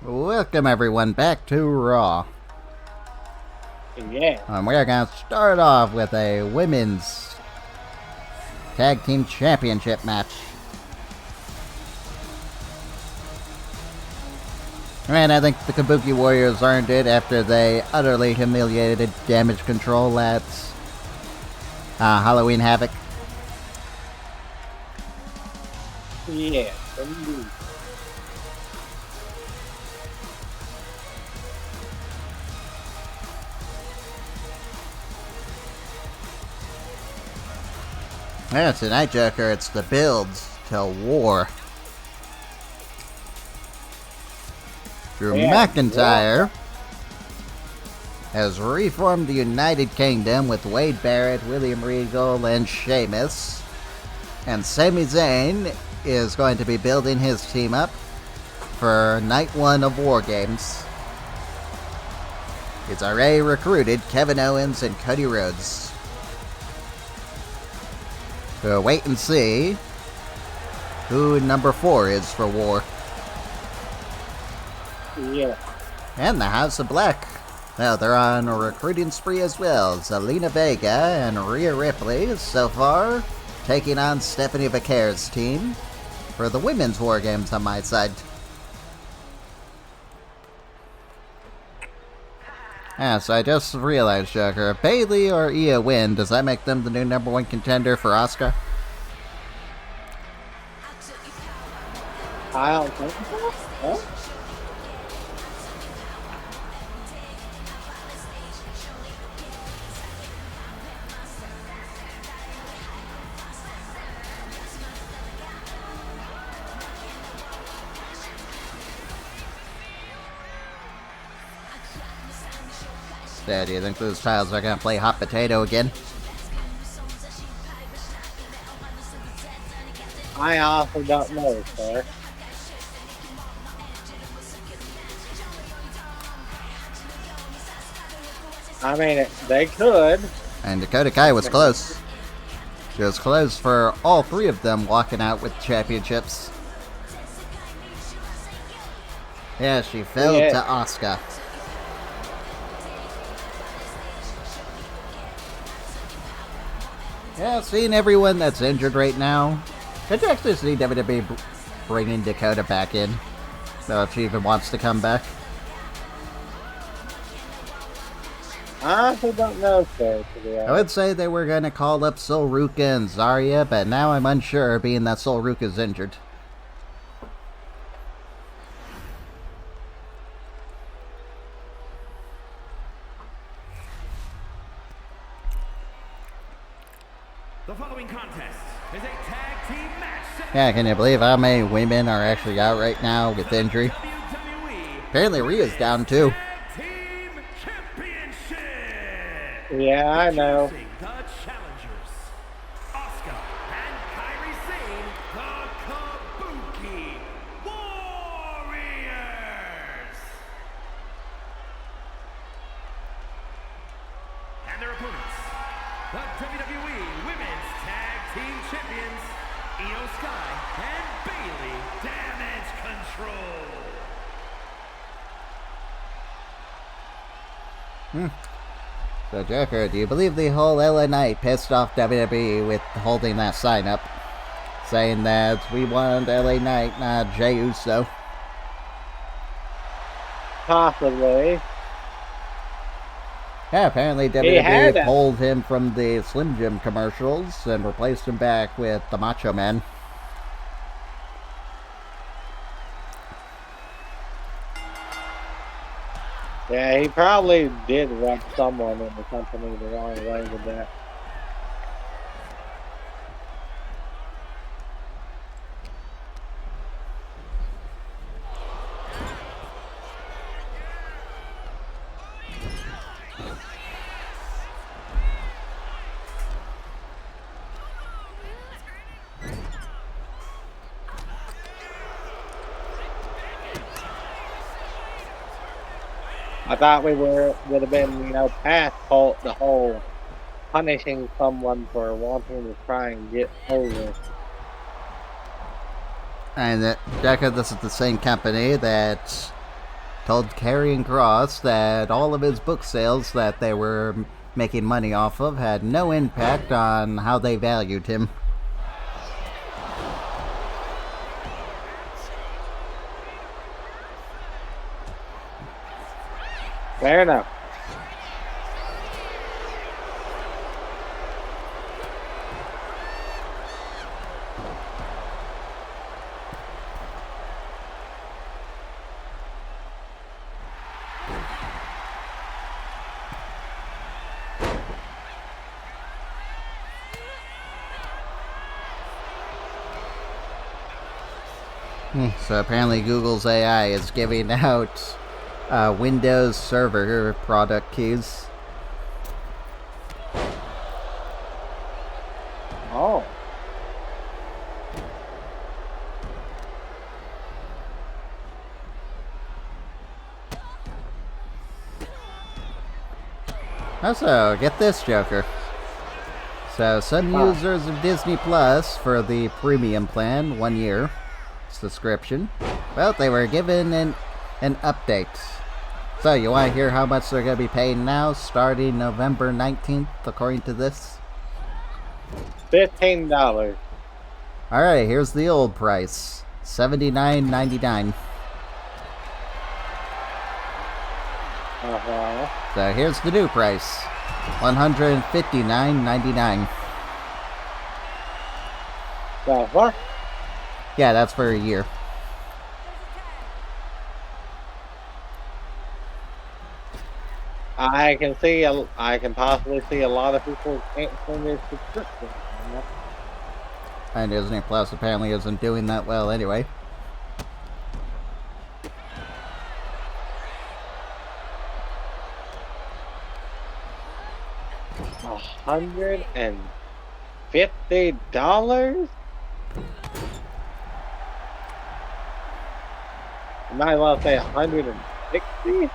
Welcome everyone back to Raw. Yeah. We're going to start off with a women's tag team championship match. And I think the Kabuki Warriors earned it after they utterly humiliated Damage Control at Halloween Havoc. Yeah, indeed. Yeah, tonight, Joker, it's the builds to war. Drew McIntyre has reformed the United Kingdom with Wade Barrett, William Regal, and Sheamus. And Sami Zayn is going to be building his team up for night one of War Games. He's already recruited Kevin Owens and Cody Rhodes. We'll wait and see who number 4 is for War. Yeah. And the House of Black. Well, they're on a recruiting spree as well. Zelina Vega and Rhea Ripley so far taking on Stephanie Vaquer's team for the women's War Games on my side. Yeah, so I just realized, Joker, if Bayley or Io win, does that make them the new number 1 contender for Asuka? I don't think so. Huh? Yeah, do you think those childs are going to play hot potato again? I also don't know, sir. I mean, they could. And Dakota Kai was close. She was close for all 3 of them walking out with championships. Yeah, she fell to Asuka. Yeah, seeing everyone that's injured right now, could you actually see WWE bringing Dakota back in? So if she even wants to come back. I also don't know, sir, to be honest. I would say they were going to call up Sol Ruka and Zarya, but now I'm unsure, being that Sol Ruka's injured. The following contest is a tag team match. Yeah, can you believe how many women are actually out right now with injury? WWE Apparently Rhea's down too. Team Championship. Yeah, I know. The challengers, Asuka and Kairi Sane, the Kabuki Warriors. And their opponents, the WWE Women's Tag Team Champions, Io Sky and Bayley Damage Control. So Joker, do you believe the whole LA Knight pissed off WWE with holding that sign up? Saying that we want LA Knight, not Jey Uso. Possibly. Yeah, apparently WWE pulled him from the Slim Jim commercials and replaced him back with the Macho Man. Yeah, he probably did rub someone in the company the wrong way with that. I thought we would have been, past the whole punishing someone for wanting to try and get over. And Deca, this is the same company that told Karrion Kross that all of his book sales that they were making money off of had no impact on how they valued him. Fair enough. So apparently Google's AI is giving out Windows Server product keys. Oh. Also, get this, Joker. So some users of Disney Plus for the premium plan, 1 year subscription, well, they were given an update. So you want to hear how much they're going to be paying now, starting November 19th, according to this? $15. Alright, here's the old price. $79.99. So here's the new price. $159.99. So what? Yeah, that's for a year. I can possibly see a lot of people canceling their subscription. And Disney Plus apparently isn't doing that well anyway. $150? You might as well say 160?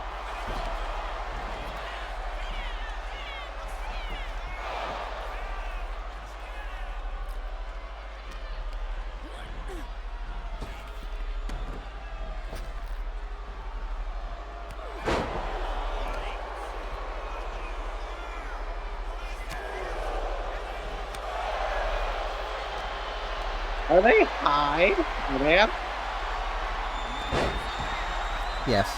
Are they high, man? Yes.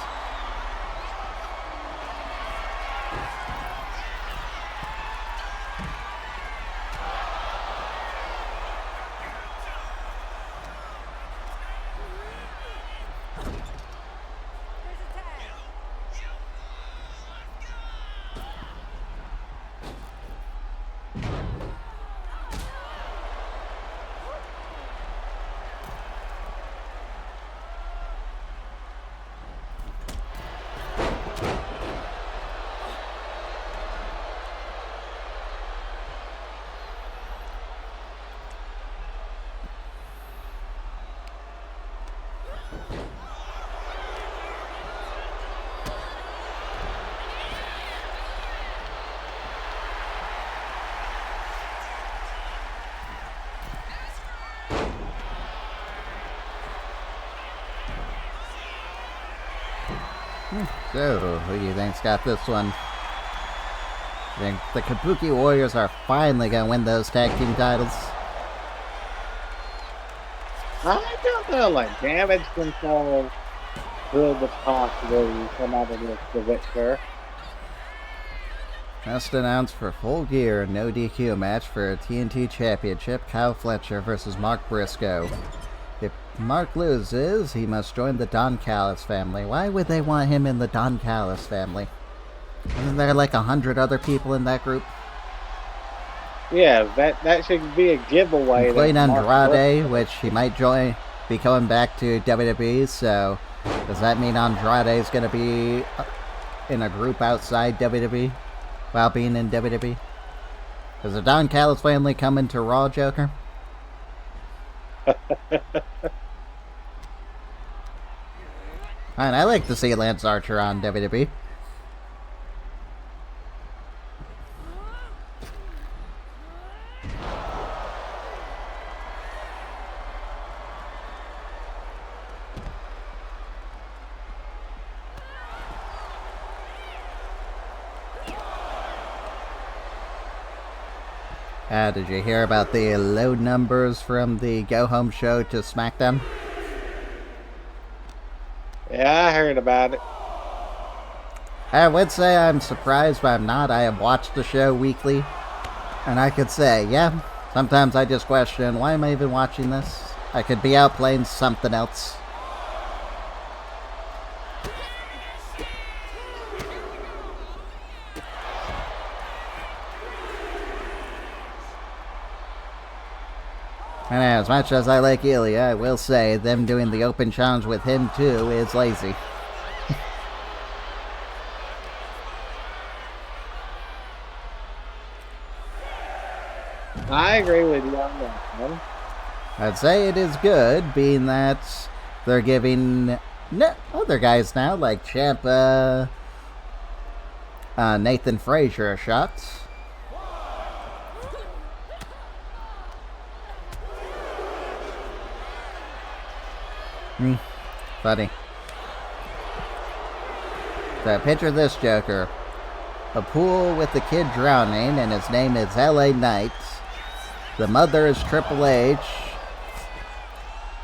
So, who do you think's got this one? I think the Kabuki Warriors are finally gonna win those tag team titles. I don't know, like damage control could possibly come out of this the victor. Just announced for Full Gear, no DQ match for TNT Championship, Kyle Fletcher versus Mark Briscoe. If Mark loses, he must join the Don Callis family. Why would they want him in the Don Callis family? Isn't there like 100 other people in that group? Yeah, that should be a giveaway. Including Andrade, which he might be coming back to WWE, so does that mean Andrade's going to be in a group outside WWE while being in WWE? Does the Don Callis family come into Raw, Joker? And I like to see Lance Archer on WWE. Did you hear about the low numbers from the Go Home show to SmackDown? Yeah, I heard about it. I would say I'm surprised, but I'm not. I have watched the show weekly, and I could say, yeah, sometimes I just question, why am I even watching this? I could be out playing something else. And as much as I like Ilya, I will say them doing the open challenge with him too is lazy. I agree with you on that one. I'd say it is good, being that they're giving other guys now, like Ciampa, Nathan Frazier, a shot. Funny. So picture this, Joker. A pool with a kid drowning, and his name is LA Knight. The mother is Triple H,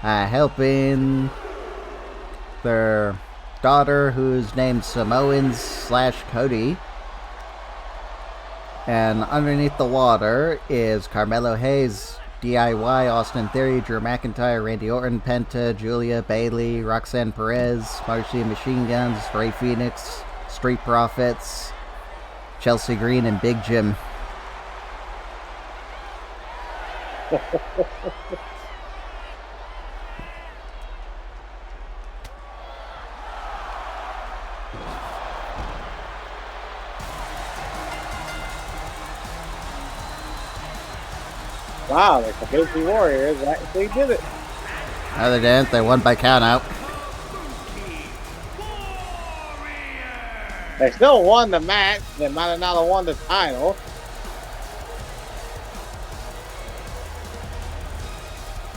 helping their daughter, who's named Samoans/Cody. And underneath the water is Carmelo Hayes, DIY, Austin Theory, Drew McIntyre, Randy Orton, Penta, Julia, Bayley, Roxanne Perez, Marcy Machine Guns, Ray Phoenix, Street Profits, Chelsea Green, and Big Jim. Wow, the Kabuki Warriors actually did it. No, they didn't. They won by countout. They still won the match. They might have not won the title.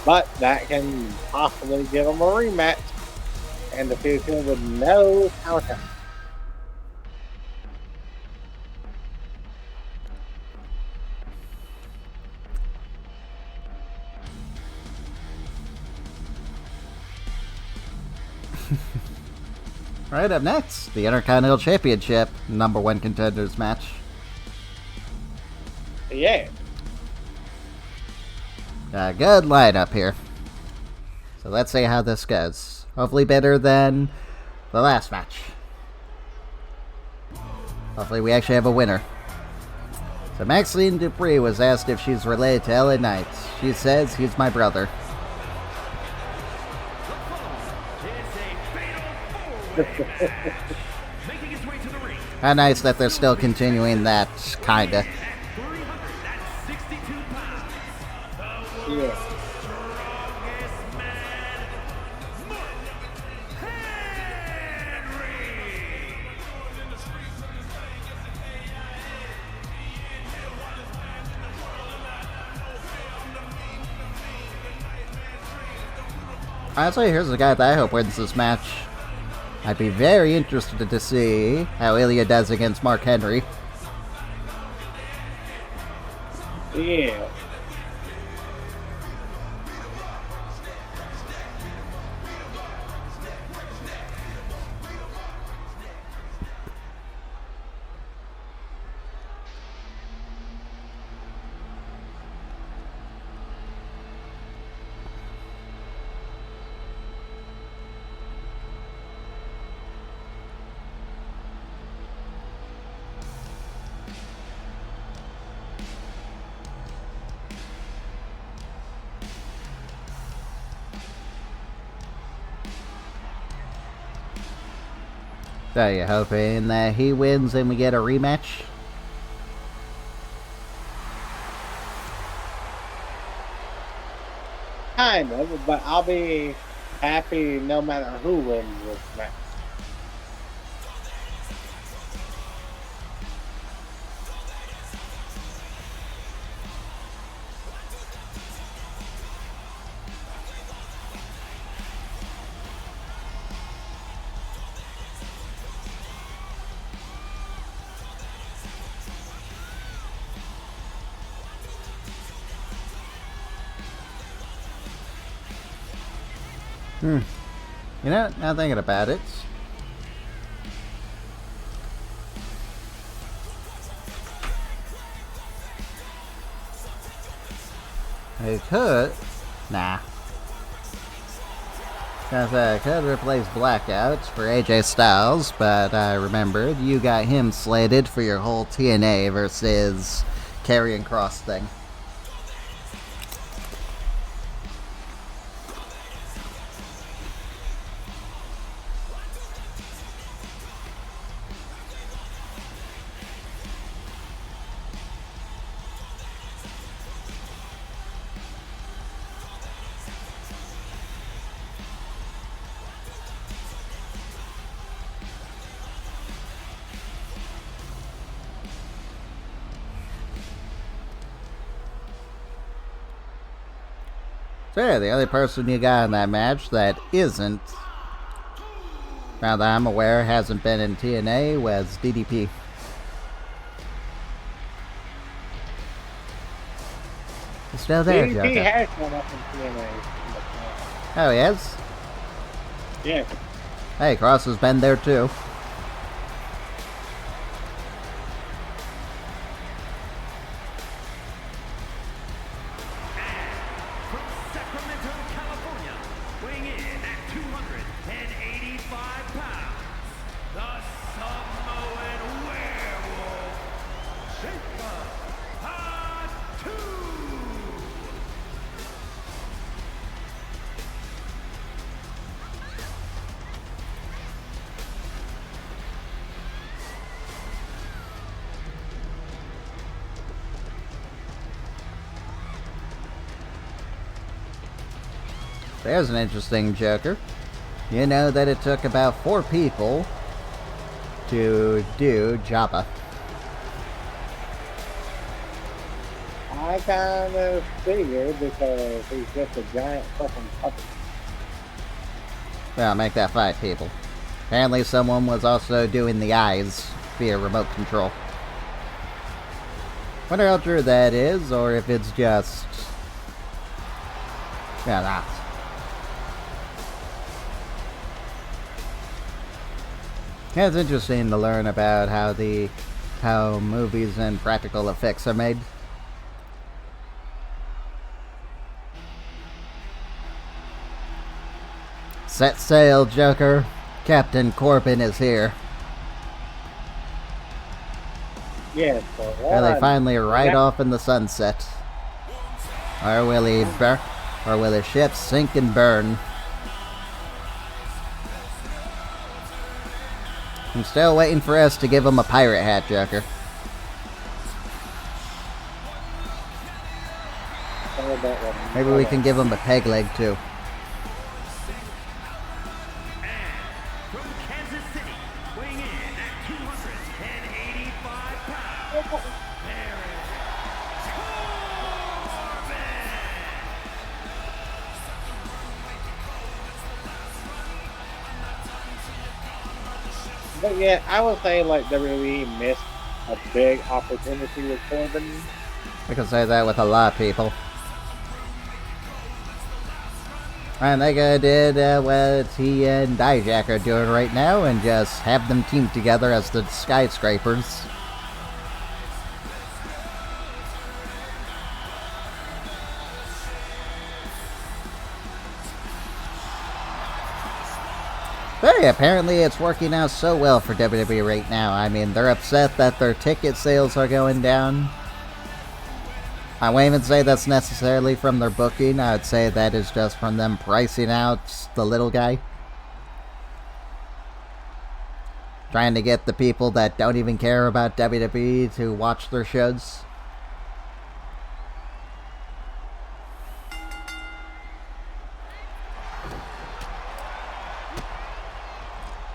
But that can possibly give them a rematch in the future with no counter. Right up next, the Intercontinental Championship #1 contenders match. Yeah. Good lineup here. So let's see how this goes. Hopefully better than the last match. Hopefully we actually have a winner. So Maxine Dupree was asked if she's related to LA Knight. She says he's my brother. How nice that they're still continuing that, kinda. Yeah. Honestly, here's a guy that I hope wins this match. I'd be very interested to see how Ilya does against Mark Henry. Yeah. So you hoping that he wins and we get a rematch? Kind of, but I'll be happy no matter who wins this match. You know, now thinking about it. I could. Nah. Because I could replace Blackouts for AJ Styles, but I remembered you got him slated for your whole TNA versus Karrion Kross thing. So yeah, the only person you got in that match that isn't, now that I'm aware, hasn't been in TNA was DDP. He's still there, DDP Joker. has gone up in TNA. Oh, he has? Yeah. Hey, Cross has been there too. There's an interesting Joker. You know that it took about 4 people to do Jabba. I kind of figured because he's just a giant fucking puppet. Well, make that 5 people. Apparently someone was also doing the eyes via remote control. Wonder how true that is, or if it's just... yeah, that. Yeah, it's interesting to learn about how movies and practical effects are made. Set sail, Joker. Captain Corbin is here. Yes, but Well, they finally ride off in the sunset. Or will his ship sink and burn? I'm still waiting for us to give him a pirate hat, Joker. Maybe we can give him a peg leg, too. But yeah, I would say like WWE missed a big opportunity with Corbin. We can say that with a lot of people. And they did what he and Dijak are doing right now and just have them team together as the Skyscrapers. Hey, apparently it's working out so well for WWE right now. I mean, they're upset that their ticket sales are going down. I won't even say that's necessarily from their booking. I would say that is just from them pricing out the little guy. Trying to get the people that don't even care about WWE to watch their shows.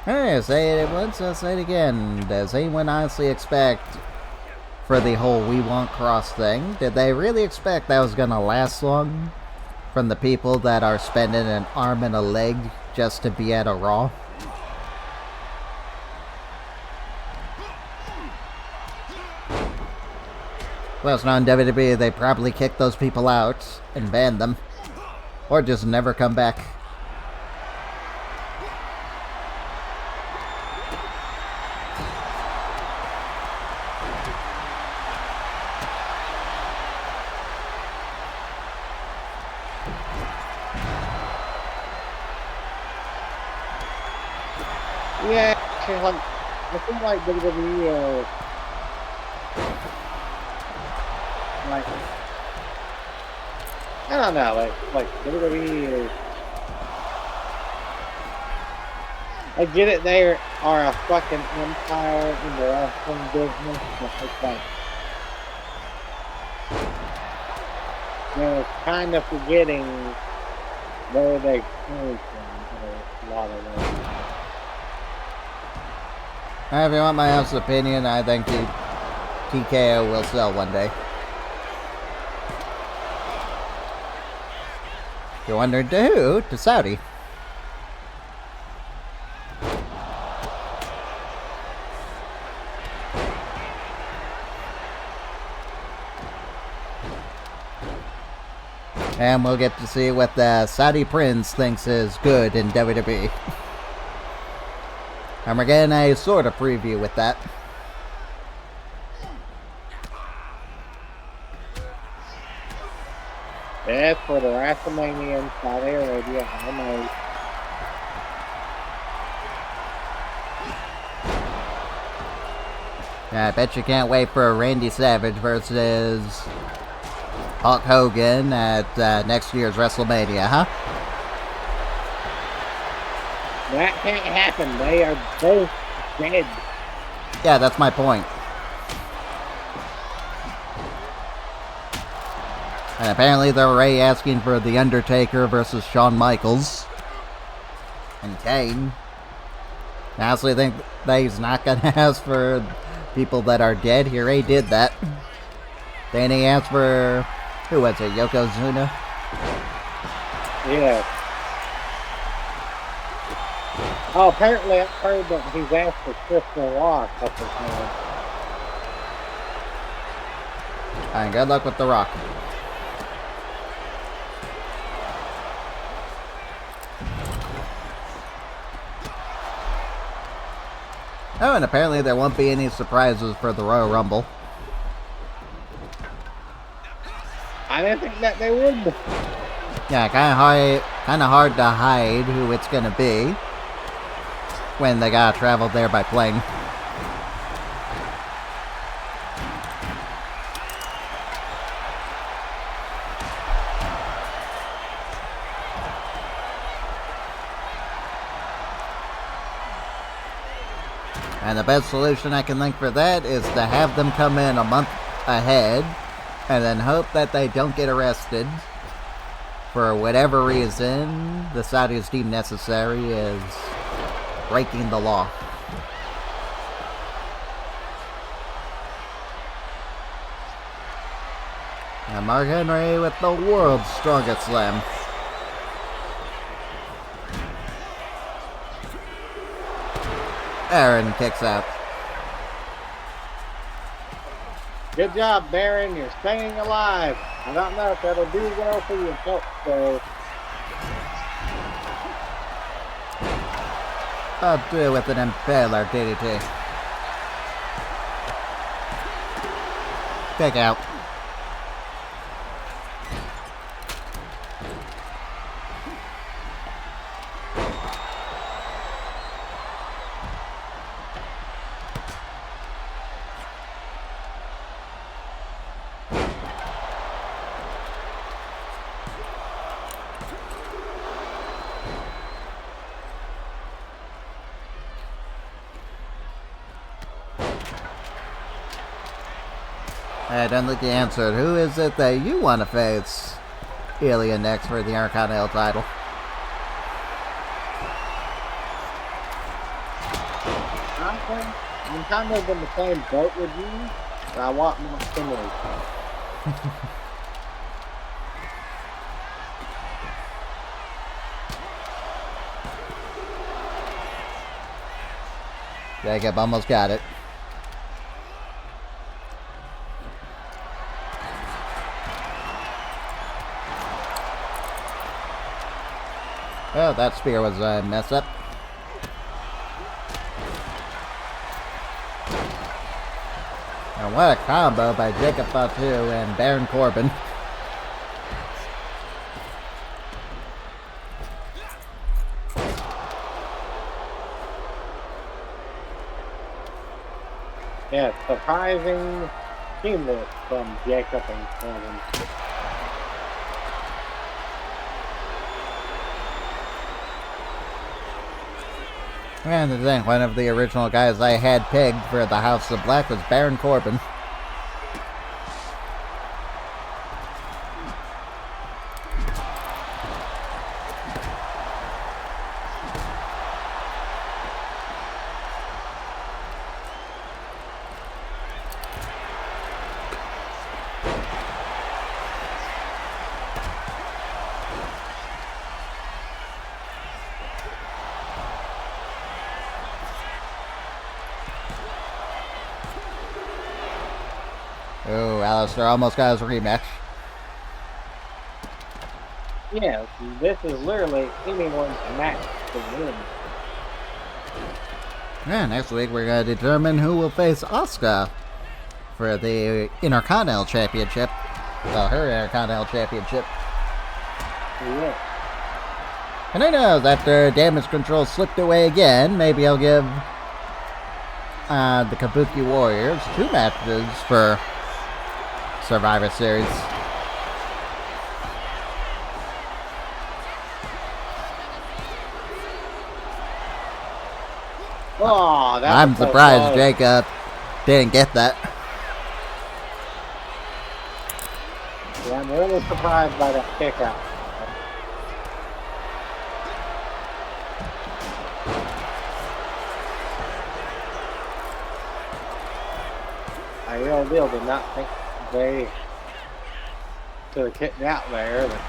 Hey, say it once, I'll say it again. Does anyone honestly expect for the whole We Want Cross thing? Did they really expect that was gonna last long? From the people that are spending an arm and a leg just to be at a Raw? Well, it's not in WWE, they probably kicked those people out and banned them. Or just never come back. Yeah, actually, like, I feel like WWE are, like, I don't know, like WWE is, I get it, they are a fucking empire in the wrestling business, but it's like, they're kind of forgetting where they came from in a lot of ways. If you want my honest opinion, I think TKO will sell one day. You're wondering to who? To Saudi. And we'll get to see what the Saudi Prince thinks is good in WWE. And we're getting a sort of preview with that. That's for the WrestleMania in Saudi Arabia, I know. I bet you can't wait for Randy Savage versus Hulk Hogan at next year's WrestleMania, huh? That can't happen. They are both dead. Yeah, that's my point. And apparently they're already asking for The Undertaker versus Shawn Michaels and Kane. I honestly think that he's not going to ask for people that are dead. He already did that. Then he asked for, who was it, Yokozuna? Yeah. Oh, apparently I've heard that he's asked for Crystal Rock a couple times. And good luck with The Rock. Oh, and apparently there won't be any surprises for the Royal Rumble. I didn't think that they would. Yeah, kind of hard to hide who it's gonna be when they gotta travel there by plane. And the best solution I can think for that is to have them come in a month ahead and then hope that they don't get arrested for whatever reason the Saudis deem necessary is breaking the law. And Mark Henry with the world's strongest slam. Aaron kicks out. Good job, Baron. You're staying alive. I don't know if that'll do well for your health, though. I'll do it with an Impaler DDT. Kick out. I don't think you answered. Who is it that you want to face Alien next for the Intercontinental title? I'm kind of in the same boat with you, but I want more stimulation. Jacob almost got it. Oh, that spear was a mess up. And what a combo by Jacob Fatu and Baron Corbin. Yeah, surprising teamwork from Jacob and Corbin. And then one of the original guys I had pegged for the House of Black was Baron Corbin. Oh, Alistair almost got his rematch. Yeah, this is literally anyone's match to win. Yeah, next week we're going to determine who will face Asuka for the Intercontinental Championship. Well, her Intercontinental Championship. Yeah. And who knows, after Damage Control slipped away again, maybe I'll give the Kabuki Warriors 2 matches for Survivor Series. Oh, that I'm was so surprised close. Jacob didn't get that. Yeah, I'm really surprised by that kick out. I real deal did not think they should have kicked out there. But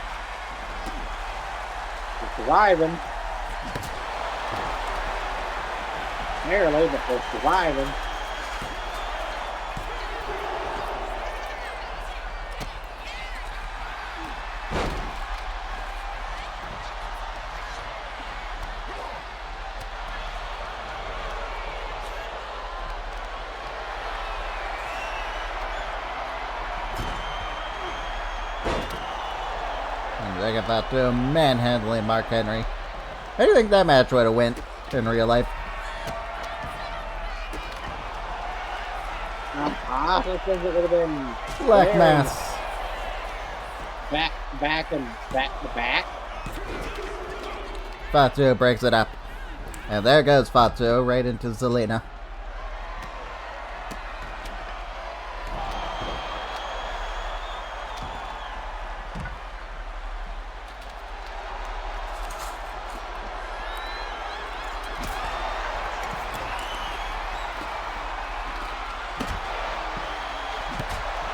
they're surviving. Barely, but they're surviving. And they got to manhandling Mark Henry. How do you think that match would have went in real life? I think it would have been Black very Mass. back to back. Fatu breaks it up. And there goes Fatu right into Zelina.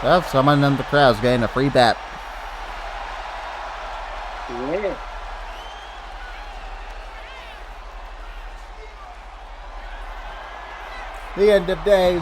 Well, someone in the crowd's getting a free bet. Yeah. The end of days.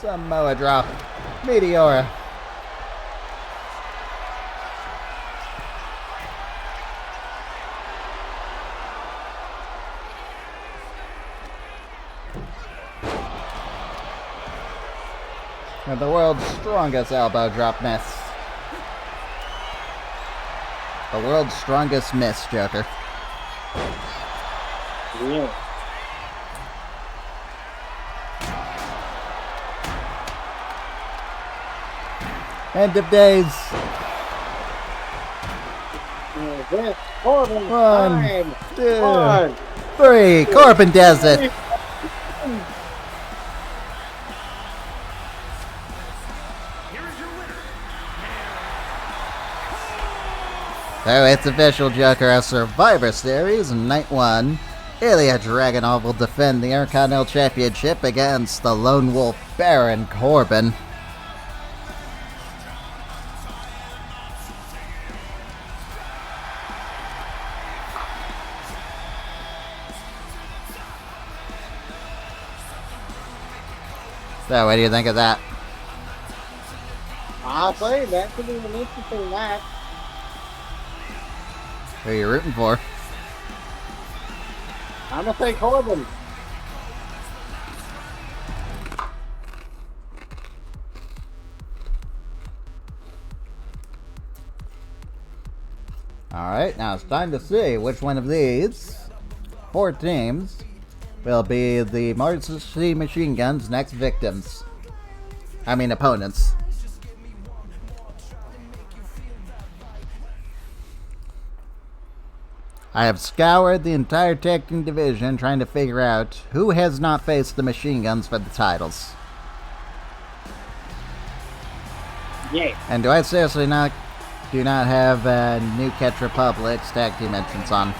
Samoa drop. Meteora. And the world's strongest elbow drop miss. The world's strongest miss, Joker. Yeah. End of days. This Corbin One, time. 2, One. 3. Corbin does it. Here is your winner. So it's official, Joker. A Survivor Series Night 1. Ilya Dragunov will defend the Intercontinental Championship against the Lone Wolf Baron Corbin. So, what do you think of that? Honestly, that could be an interesting match. Who are you rooting for? I'm gonna say Corbin. Alright, now it's time to see which one of these 4 teams will be the Martin Machine Guns' next victims. I mean, opponents. I have scoured the entire tag team division trying to figure out who has not faced the Machine Guns for the titles. Yeah. And do I seriously do not have New Catch Republic's tag team entrance on?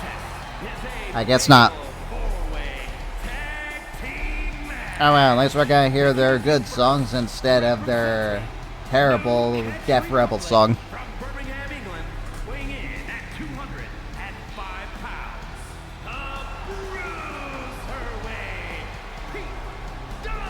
I guess not. Oh well, at least we're gonna hear their good songs instead of their terrible Deaf Rebel song. From Birmingham, England, weighing in at 205 pounds, the Bruiserweight, Pete Dunne.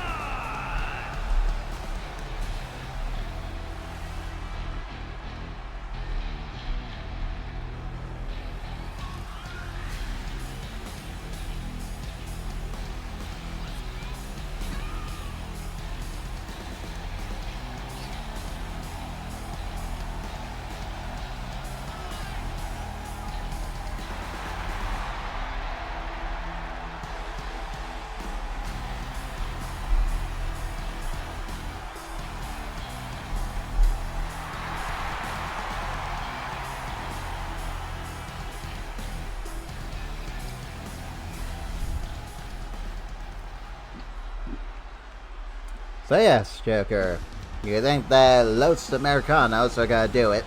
So yes, Joker, you think that Los Americanos are gonna do it?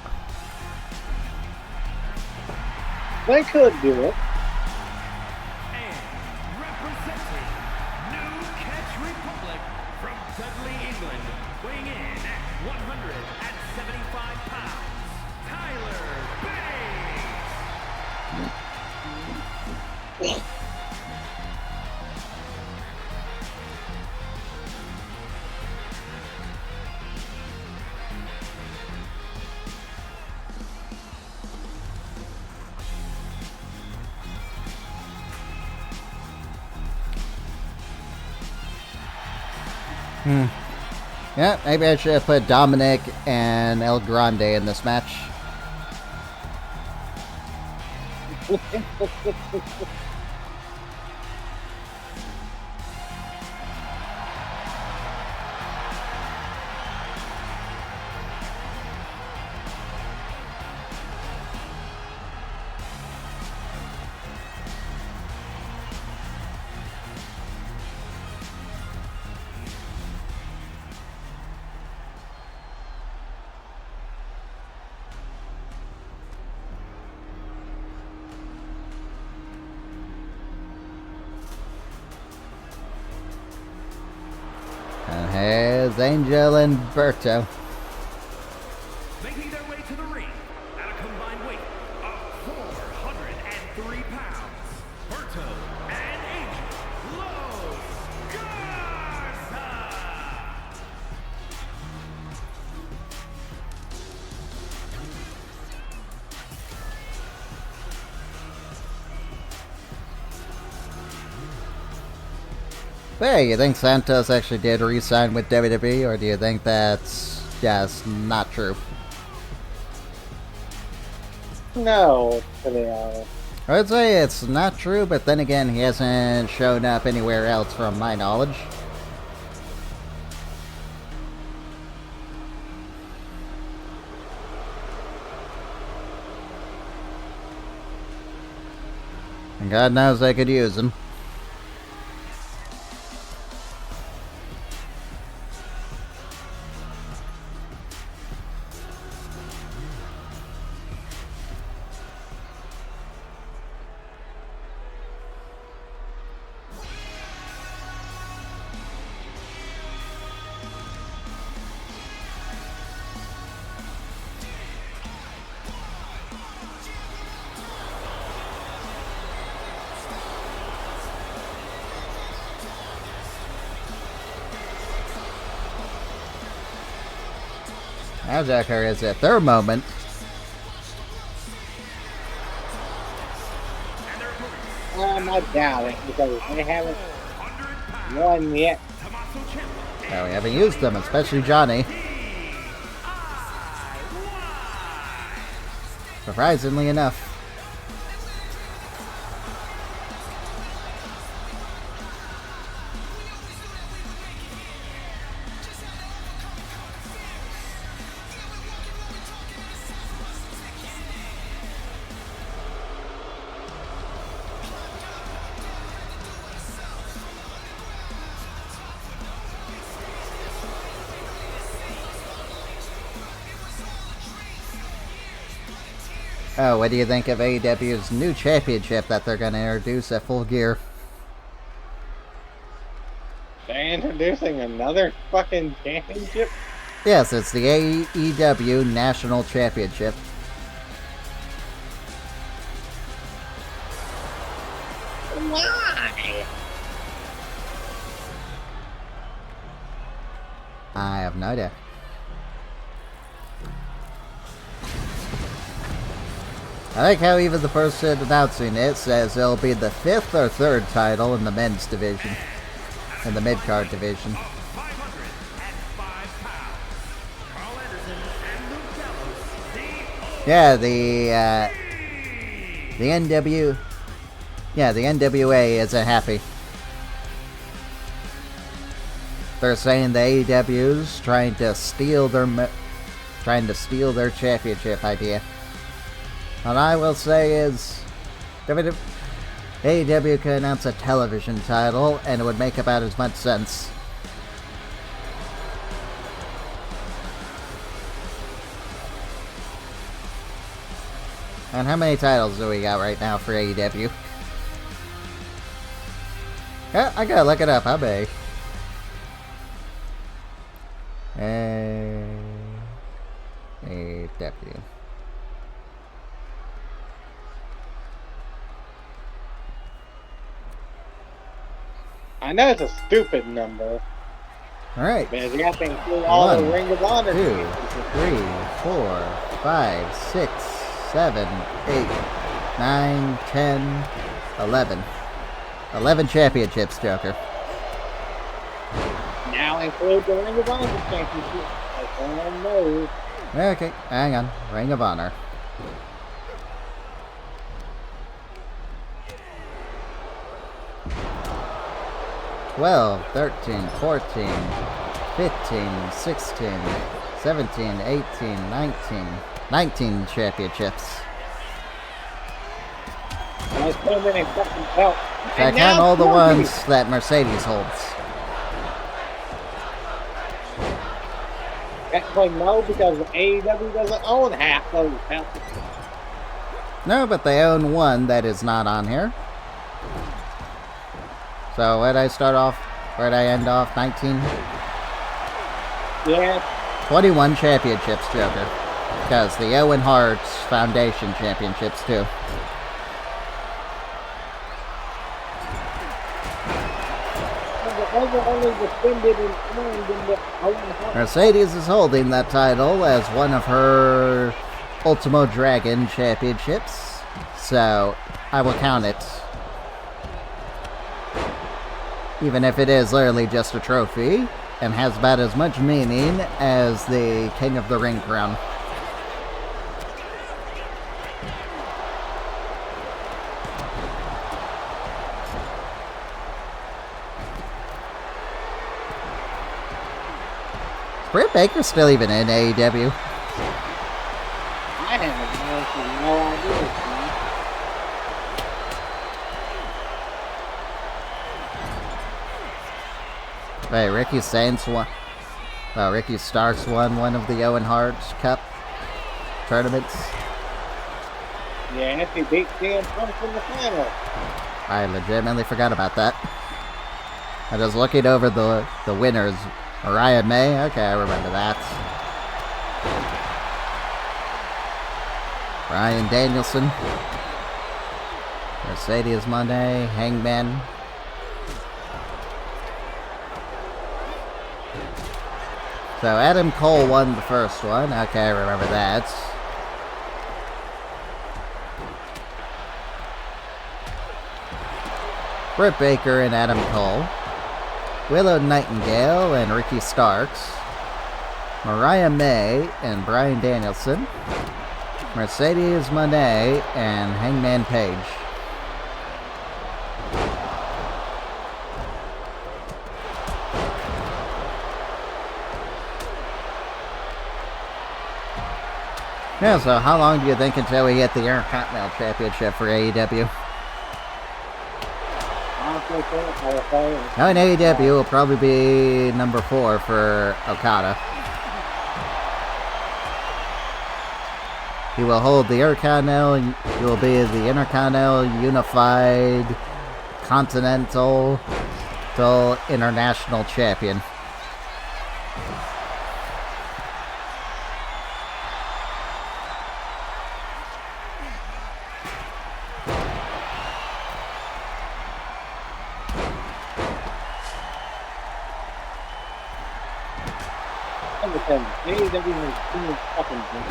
They could do it. And representing New Catch Republic from Dudley, England, weighing in at 175 pounds, Tyler Bate. Yeah, maybe I should have put Dominic and El Grande in this match. And here's Angel and Berto. Making their way to the ring at a combined weight of 403 pounds, Berto and Angel Los Garza. Hey, you think Santos actually did re-sign with WWE, or do you think that's just not true? No, to be honest. I'd say it's not true, but then again, he hasn't shown up anywhere else from my knowledge. And God knows they could use him. Hajaker is at their moment. I doubt it because they haven't won yet. Well, we haven't used them, especially Johnny. Surprisingly enough. Oh, what do you think of AEW's new championship that they're going to introduce at Full Gear? They're introducing another fucking championship? Yes, it's the AEW National Championship. Why? I have no idea. I like how even the person announcing it says it'll be the 5th or 3rd title in the men's division. In the mid-card division. Yeah, the NWA isn't happy. They're saying the AEW's trying to steal their championship idea. What I will say is, AEW could announce a television title, and it would make about as much sense. And how many titles do we got right now for AEW? Yeah, I gotta look it up. How many? AEW. I know it's a stupid number. Alright. But you have to include all the Ring of Honor. 2, 3, 4, 5, 6, 7, 8, 9, 10, 11. 11 championships, Joker. Now include the Ring of Honor championship. That's one move. Okay, hang on. Ring of Honor. $12, $13, $14, $15, $16, $17, $18, $19 championships. There's so many fucking belts. If I count all the ones that Mercedes holds. Actually, no, because AEW doesn't own half those belts. No, but they own one that is not on here. So where'd I start off? Where'd I end off? 19? Yeah. 21 championships, Joker. Because the Owen Hart's Foundation championships, too. Mercedes is holding that title as one of her Ultimo Dragon championships. So, I will count it. Even if it is literally just a trophy, and has about as much meaning as the King of the Ring crown. Is Britt Baker still even in AEW? I have no idea. Wait, Ricky Saints won. Well, Ricky Starks won one of the Owen Hart Cup tournaments. Yeah, he beat CM Punk in the final. I legitimately forgot about that. I was looking over the winners. Mariah May? Okay, I remember that. Bryan Danielson. Mercedes Moné. So Adam Cole won the first one. Okay, I remember that. Britt Baker and Adam Cole. Willow Nightingale and Ricky Starks. Mariah May and Bryan Danielson. Mercedes Moné and Hangman Page. Yeah, so how long do you think until we get the Intercontinental Championship for AEW? Now in AEW will probably be number 4 for Okada. He will hold the Intercontinental, he will be the Intercontinental Unified Continental International Champion. AEW is fucking good.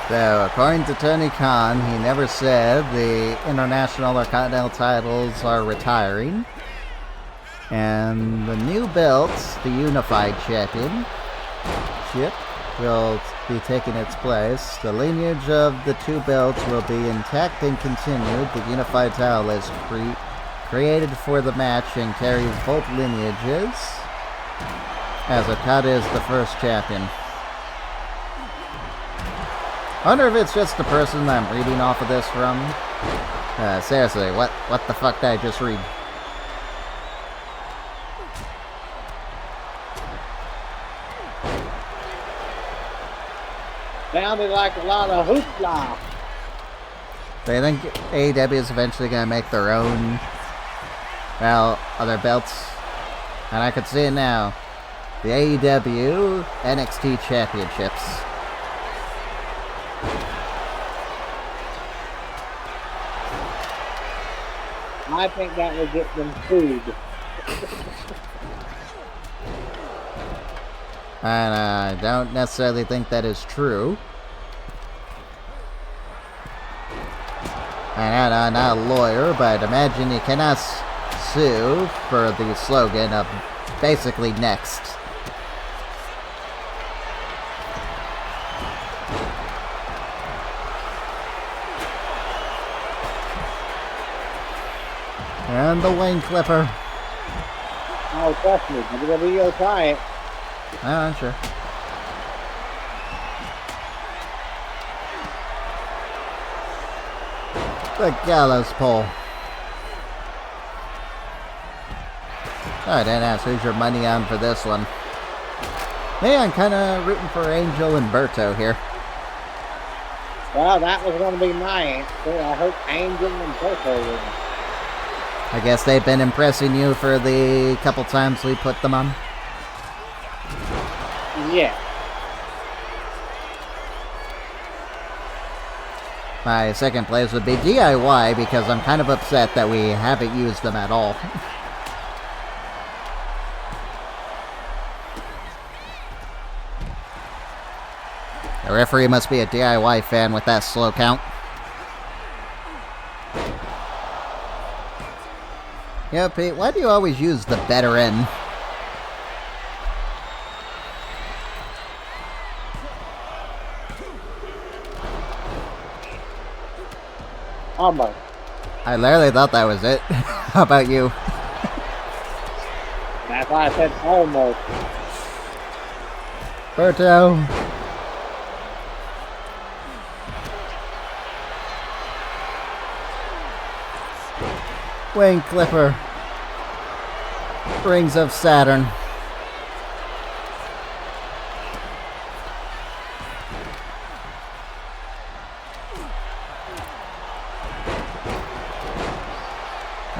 So, according to Tony Khan, he never said the International or Continental titles are retiring. And the new belts, the Unified Championship, will be taking its place. The lineage of the two belts will be intact and continued. The Unified title is created for the match and carries both lineages, as Okada is the first champion. I wonder if it's just the person I'm reading off of this from. Seriously, what the fuck did I just read? Sounded like a lot of hoopla. Do you think AEW is eventually going to make their own, well, other belts? And I could see it now. The AEW NXT Championships. I think that would get them food. And I don't necessarily think that is true. And I'm not a lawyer, but imagine you cannot sue for the slogan of basically next. And the Wayne Clipper. Oh, trust me, WWE will try it. Oh, I'm sure. The gallows pole. Alright, then ask who's your money on for this one. Yeah, I'm kind of rooting for Angel and Berto here. Well, that was going to be my answer. I hope Angel and Berto win. I guess they've been impressing you for the couple times we put them on. Yeah. My second place would be DIY because I'm kind of upset that we haven't used them at all. The referee must be a DIY fan with that slow count. Yeah, Pete, why do you always use the better end? Almost. I literally thought that was it. How about you? That's why I said almost. Berto. Wayne Clipper. Rings of Saturn.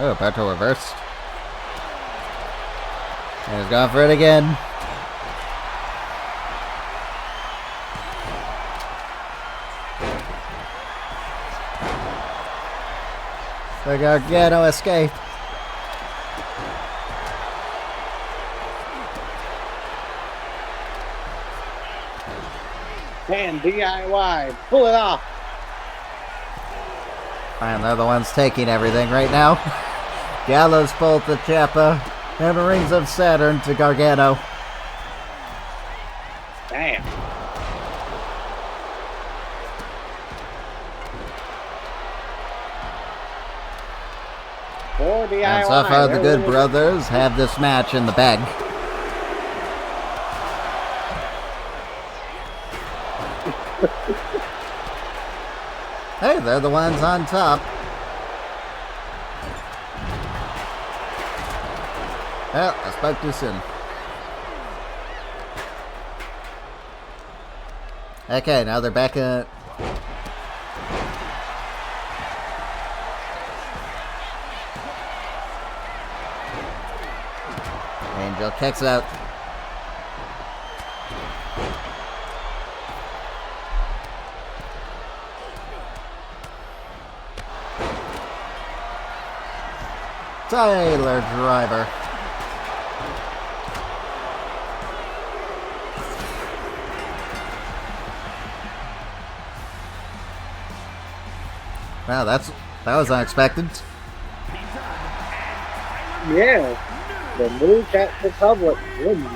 Oh, Berto reversed. And he's going for it again. The Gargano escape. Man, DIY, pull it off. And they're the ones taking everything right now. Gallows pulled the Ciampa. And the Rings of Saturn to Gargano. Damn. For DIY. And so far, the Good Brothers have this match in the bag. Hey, they're the ones on top. Well, I spoke too soon. Okay, now they're back at... Angel kicks out. Tyler Driver. Wow, that was unexpected. Yeah, the new Czech Republic wins.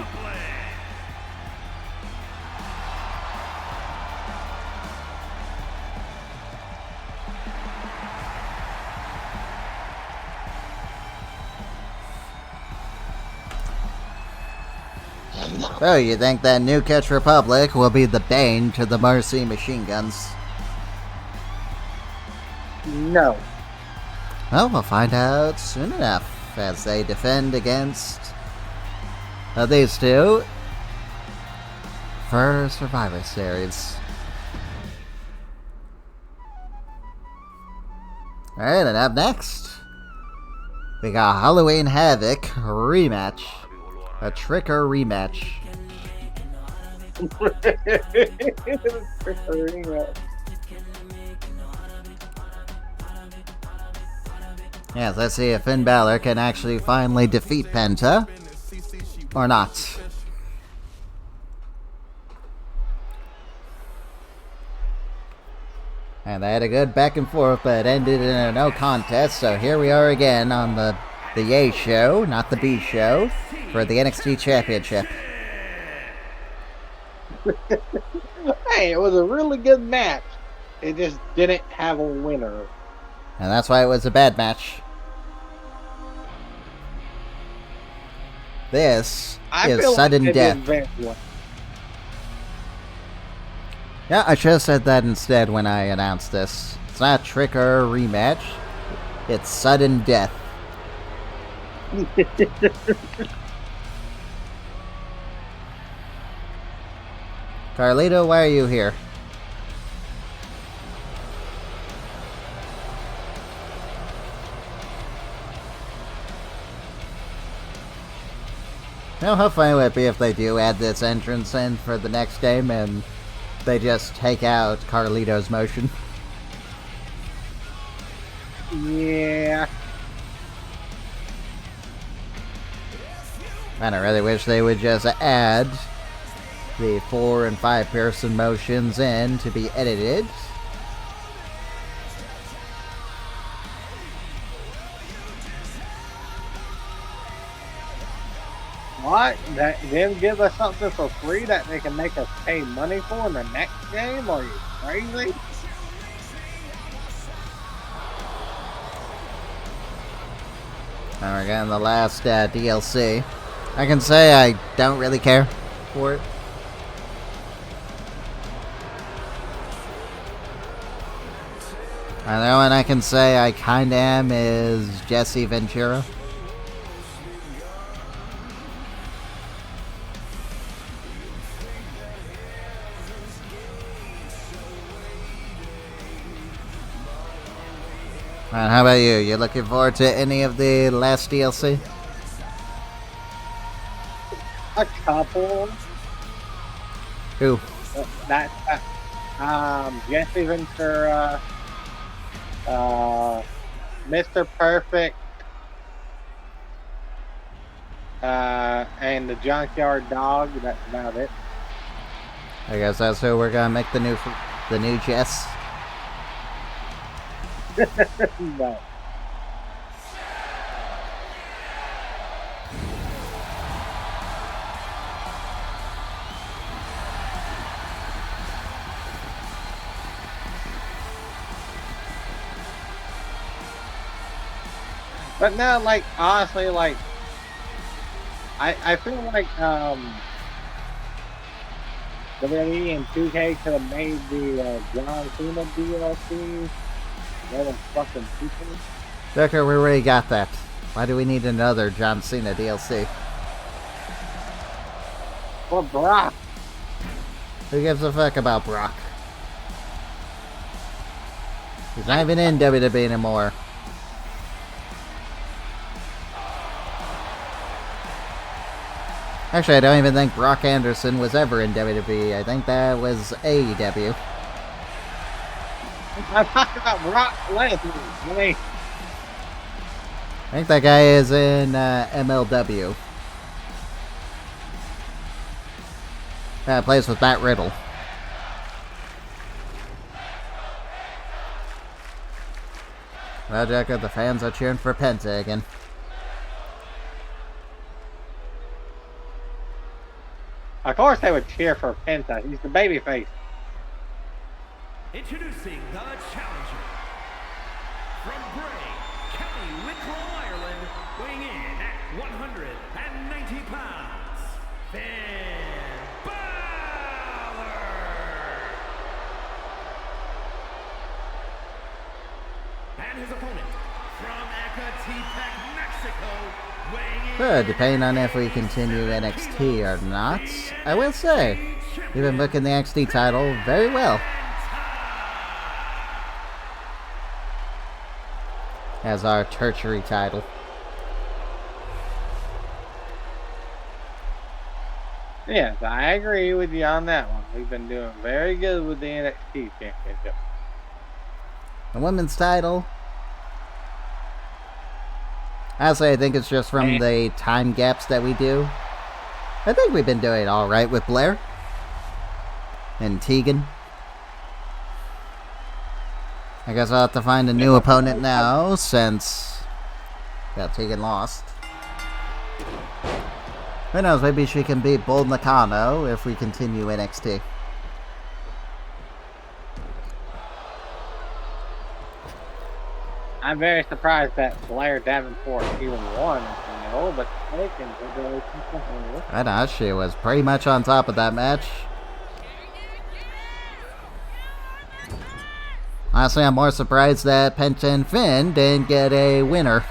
Oh, you think that New Catch Republic will be the bane to the Mercy machine guns? No. Well, we'll find out soon enough as they defend against these two for Survivor Series. Alright, and up next, we got Halloween Havoc rematch. A Tricker rematch. Yes, let's see if Finn Balor can actually finally defeat Penta. Or not. And they had a good back and forth, but it ended in a no contest. So here we are again on the A show, not the B show, for the NXT Championship. Hey, it was a really good match. It just didn't have a winner. And that's why it was a bad match. This is sudden death. Yeah, I should have said that instead when I announced this. It's not Tricker rematch. It's sudden death. Carlito, why are you here? Now, how funny would it be if they do add this entrance in for the next game and they just take out Carlito's motion? Yeah. And I really wish they would just add the 4 and 5 person motions in to be edited. What? Then give us something for free that they can make us pay money for in the next game? Are you crazy? And we're getting the last DLC. I can say I don't really care for it. And the only one I can say I kinda am is Jesse Ventura. And how about you? You looking forward to any of the last DLC? A couple. Who? That Jesse Ventura, Mr. Perfect, and the Junkyard Dog. That's about it. I guess that's who we're gonna make the new Jess. No. But now, like, honestly, like, I feel like WWE and 2K could have made the John Cena DLC. They were fucking people. Decker, we already got that. Why do we need another John Cena DLC? Or Brock. Who gives a fuck about Brock? He's not even in WWE anymore. Actually, I don't even think Brock Anderson was ever in WWE. I think that was AEW. I'm talking about Brock Lesnar. Wait. I think that guy is in MLW. Plays with Matt Riddle. Well, Jacob, the fans are cheering for Penta again. Of course they would cheer for Penta. He's the babyface. Introducing the challenger from Bray, County Wicklow, Ireland, weighing in at 190 pounds, Finn Balor. And his opponent from Ecatepec, Mexico, weighing in. Good, depending on if we continue NXT or not. I will say, you've been booking the NXT title very well. As our tertiary title. Yes, I agree with you on that one. We've been doing very good with the NXT Championship. The women's title. Honestly, I think it's just from the time gaps that we do. I think we've been doing alright with Blair. And Tegan. I guess I'll have to find a new opponent now, since Tegan lost. Who knows, maybe she can beat Bull Nakano if we continue NXT. I'm very surprised that Blair Davenport even won, but they can really keep. I know, she was pretty much on top of that match. Honestly, I'm more surprised that Penta and Finn didn't get a winner.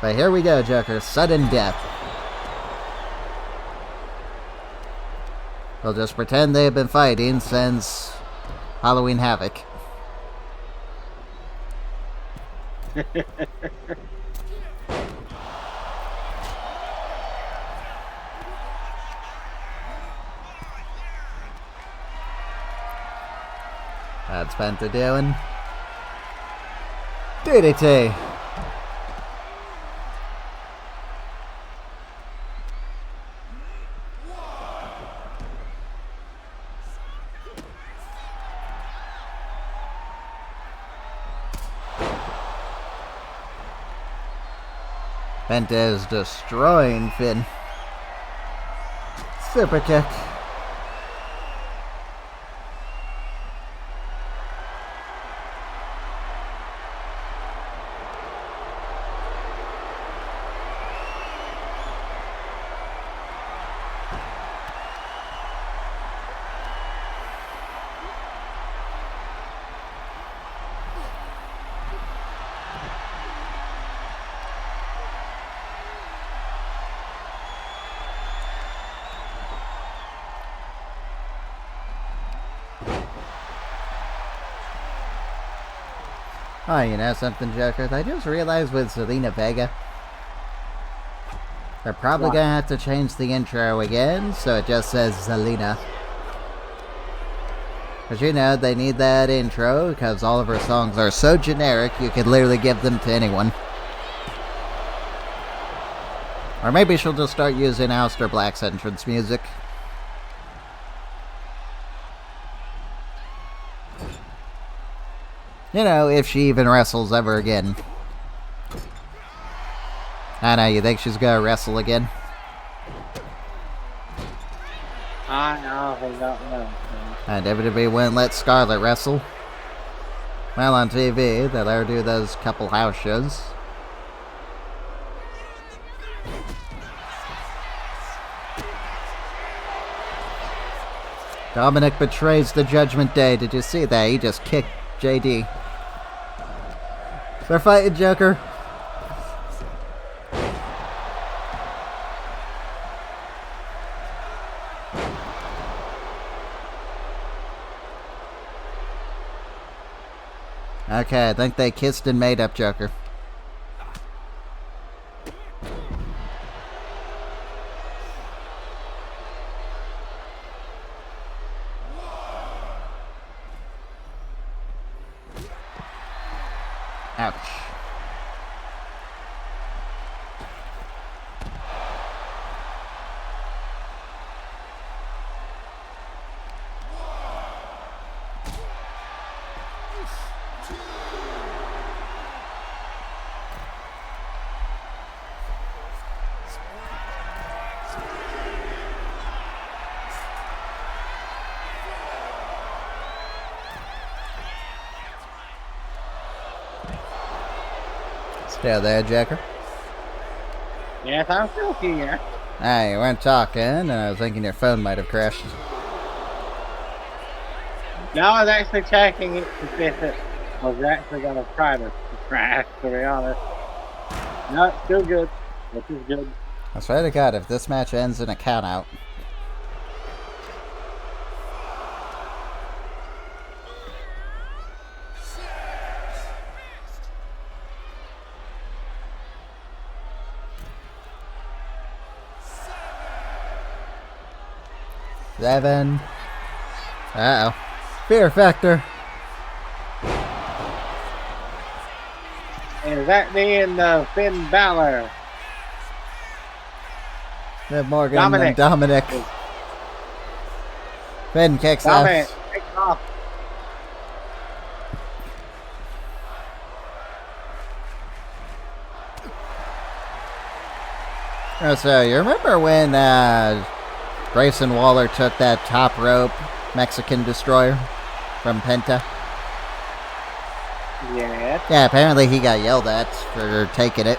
But here we go, Joker. Sudden death. We'll just pretend they've been fighting since Halloween Havoc. That's Penta doing. DDT. Penta is destroying Finn. Super kick. Oh, you know something, Joker? I just realized with Zelina Vega, they're probably What? gonna have to change the intro again, so it just says Zelina. Because, you know, they need that intro, because all of her songs are so generic, you could literally give them to anyone. Or maybe she'll just start using Aleister Black's entrance music. You know, if she even wrestles ever again. I know, you think she's gonna wrestle again? I honestly don't know. And WWE wouldn't let Scarlett wrestle. Well, on TV, they let her do those couple house shows. Dominic betrays the Judgment Day. Did you see that? He just kicked JD. They're fighting, Joker. Okay, I think they kissed and made up, Joker. Ouch. Still there, Joker? Yes, I'm still here. Ah, you weren't talking, and I was thinking your phone might have crashed. Now I was actually checking it to see if it was actually going to try to crash, to be honest. No, it's still good. Which is good. I swear to God, if this match ends in a countout. Seven. Uh-oh. Fear factor. Is that being Finn Balor? Liv Morgan Dominic. and Dominic. Finn kicks Dominic, out. take off. Oh, so, you remember when Grayson Waller took that top rope Mexican destroyer from Penta? Yes. Yeah, apparently he got yelled at for taking it.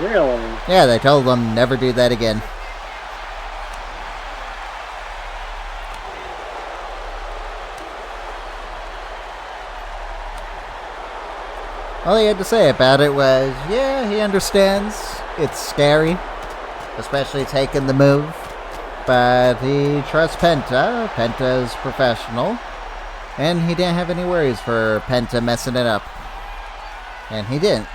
Really? Yeah, they told him never do that again. All he had to say about it was, yeah, he understands. It's scary, especially taking the move. But he trusts Penta. Penta's professional. And he didn't have any worries for Penta messing it up. And he didn't.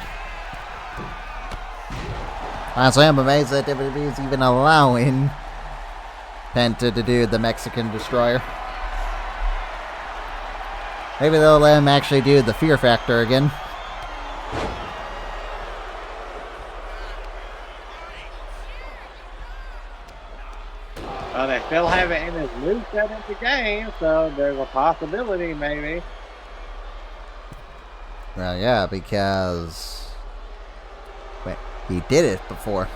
Honestly, I'm amazed that WWE is even allowing Penta to do the Mexican Destroyer. Maybe they'll let him actually do the Fear Factor again. Well, they still have it in his moveset in the game, so there's a possibility, maybe. Well, yeah, because... Wait, he did it before.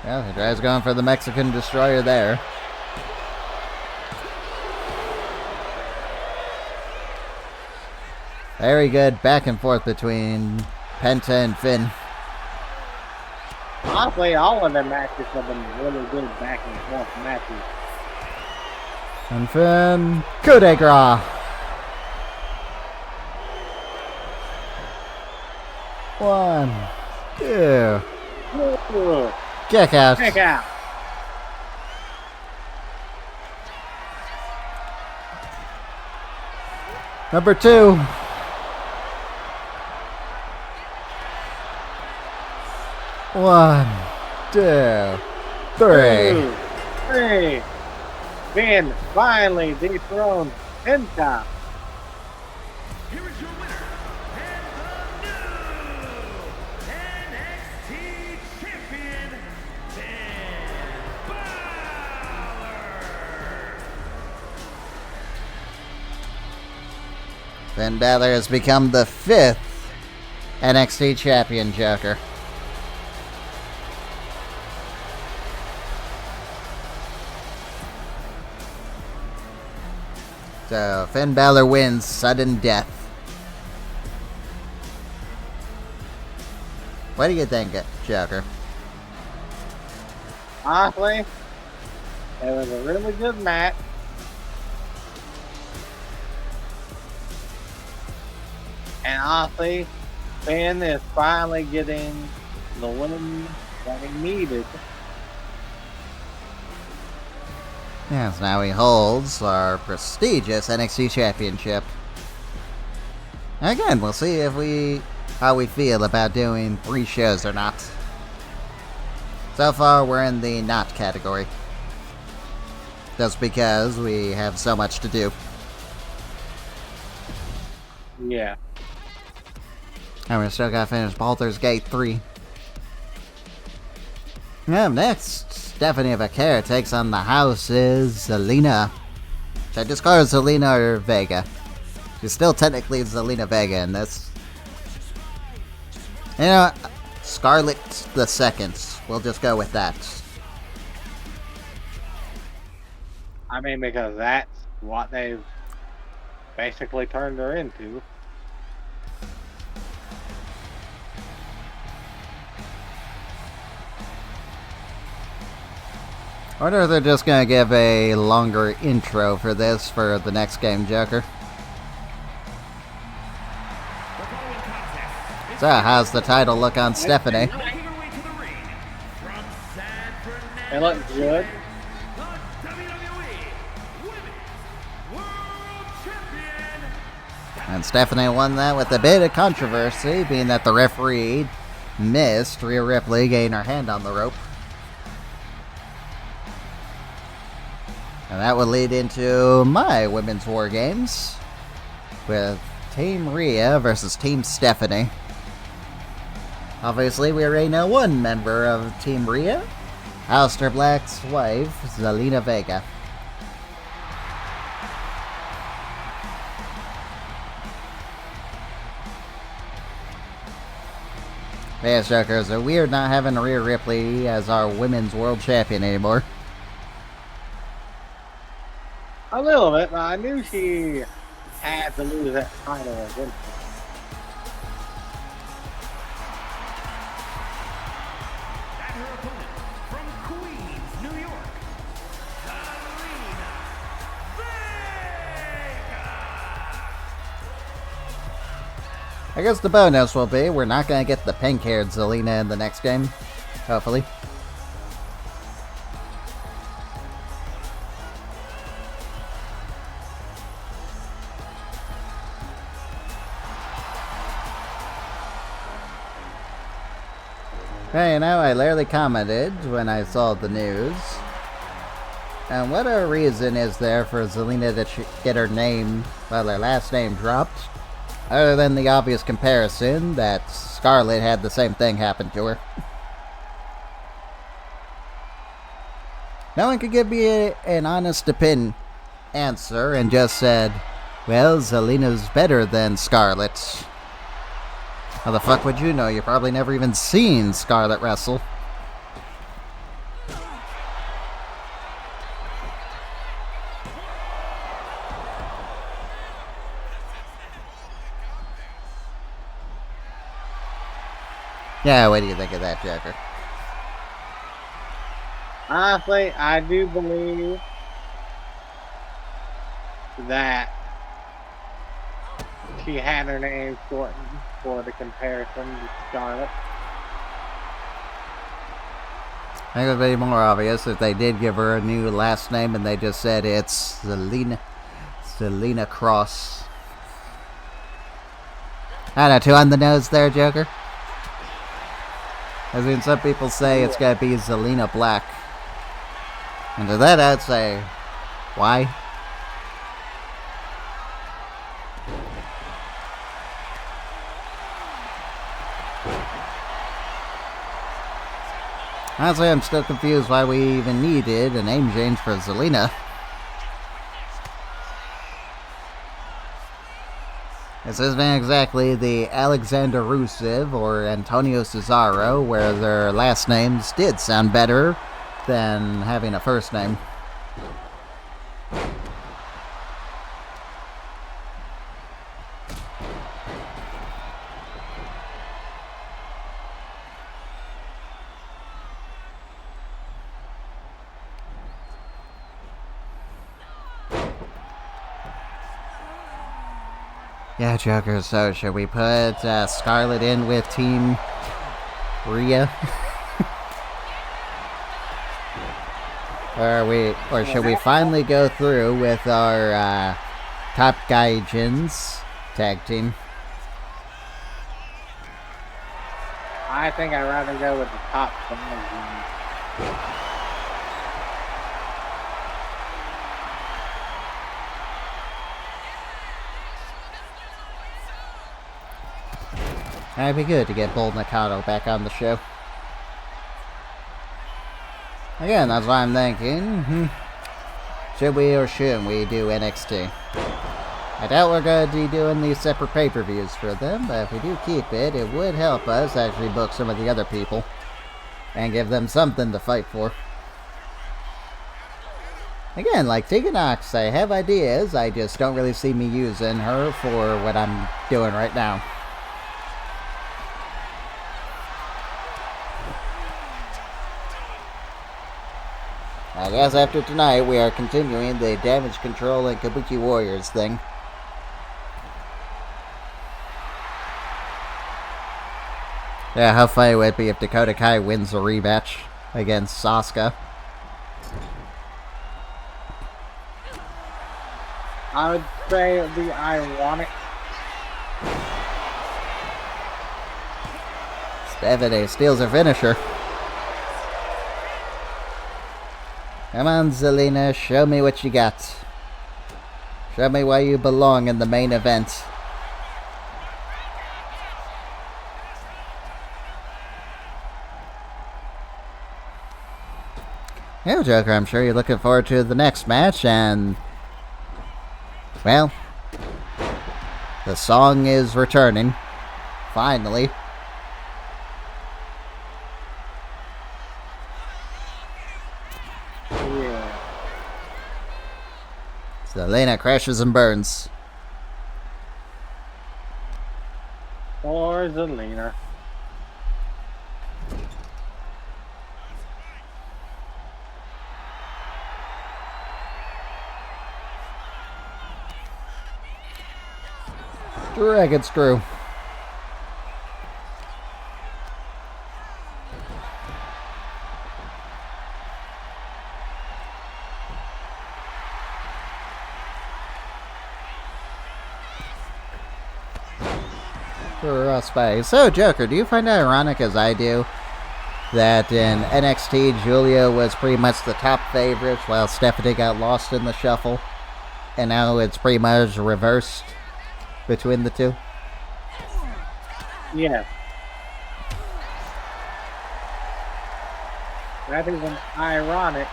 Yeah, the guy's going for the Mexican Destroyer there. Very good back and forth between Penta and Finn. Honestly, all of their matches have been really good back and forth matches. And Finn, coup de grace. 1, 2. Ooh, Kick out. kick out. Number 2. 1, 2, 3. 2, 3. Finn finally dethroned Penta. Here is your winner, and the new NXT champion, Finn Balor. Finn Balor has become the 5th NXT champion, Joker. So, Finn Balor wins sudden death. What do you think, Joker? Honestly, it was a really good match. And honestly, Finn is finally getting the win that he needed. Yes, now he holds our prestigious NXT Championship. Again, we'll see how we feel about doing 3 shows or not. So far, we're in the not category. Just because we have so much to do. Yeah. And we still gotta finish Baldur's Gate 3. Up next, Stephanie Vaquer takes on the House's Zelina. Should I just call her Zelina or Vega? She's still technically Zelina Vega in this. You know, Scarlet the Second. We'll just go with that. I mean, because that's what they've basically turned her into. I wonder if they're just gonna give a longer intro for this for the next game, Joker. So, how's the title look on Stephanie? Making her way to the ring from San Fernando, It looks good. the WWE Women's World Champion. And Stephanie won that with a bit of controversy, being that the referee missed Rhea Ripley getting her hand on the rope. And that would lead into my Women's War Games with Team Rhea versus Team Stephanie. Obviously, we already know one member of Team Rhea, Aleister Black's wife, Zelina Vega. Yes, Joker, it's weird not having Rhea Ripley as our Women's World Champion anymore. A little bit, but I knew she had to lose that title against her. And her opponent from Queens, New York, Zelina Vega. I guess the bonus will be we're not going to get the pink-haired Zelina in the next game. Hopefully. Hey, you know, I literally commented when I saw the news. And what a reason is there for Zelina to get her name, well, her last name dropped? Other than the obvious comparison that Scarlett had the same thing happen to her. No one could give me an honest answer and just said, well, Zelina's better than Scarlett. How the fuck would you know? You probably never even seen Scarlett wrestle. Yeah, what do you think of that, Joker? Honestly, I do believe that she had her name shortened. for the comparison to Charlotte. I think it would be more obvious if they did give her a new last name and they just said it's Selena Cross. I don't know, too on the nose there, Joker. I mean, some people say it's gotta be Zelina Black. And to that I'd say, why? Honestly, I'm still confused why we even needed a name change for Zelina. This isn't exactly the Alexander Rusev or Antonio Cesaro, where their last names did sound better than having a first name. Yeah, Joker, so should we put Scarlett in with Team Rhea? or should we finally go through with our Top Gaijins tag team? I think I'd rather go with the top Gaijins. It'd be good to get Bull Nakano back on the show. Again, that's what I'm thinking. Should we or shouldn't we do NXT? I doubt we're going to be doing these separate pay-per-views for them, but if we do keep it, it would help us actually book some of the other people and give them something to fight for. Again, like Tegan Nox, I have ideas, I just don't really see me using her for what I'm doing right now. I guess after tonight, we are continuing the Damage Control and Kabuki Warriors thing. Yeah, how funny would it be if Dakota Kai wins a rematch against Sasuke? I would say it would be ironic. Stephanie steals her finisher. Come on, Zelina, show me what you got. Show me why you belong in the main event. Yeah, Joker, I'm sure you're looking forward to the next match, and well, the song is returning. Finally. Yeah. Zelina crashes and burns. Or Zelina. Dragon Screw. Space. So, Joker, do you find it ironic, as I do, that in NXT, Julia was pretty much the top favorite while Stephanie got lost in the shuffle, and now it's pretty much reversed between the two? Yeah. That is an ironic.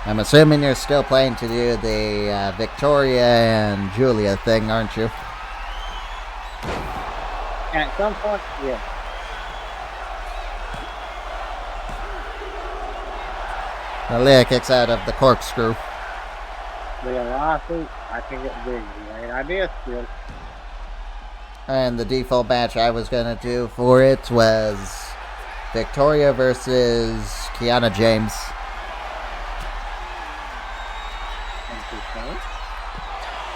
I'm assuming you're still planning to do the Victoria and Julia thing, aren't you? At some point, yeah. Aaliyah kicks out of the corkscrew. The lawsuit, I think it would be a great idea still. And the default match I was going to do for it was Victoria versus Kiana James. Interesting.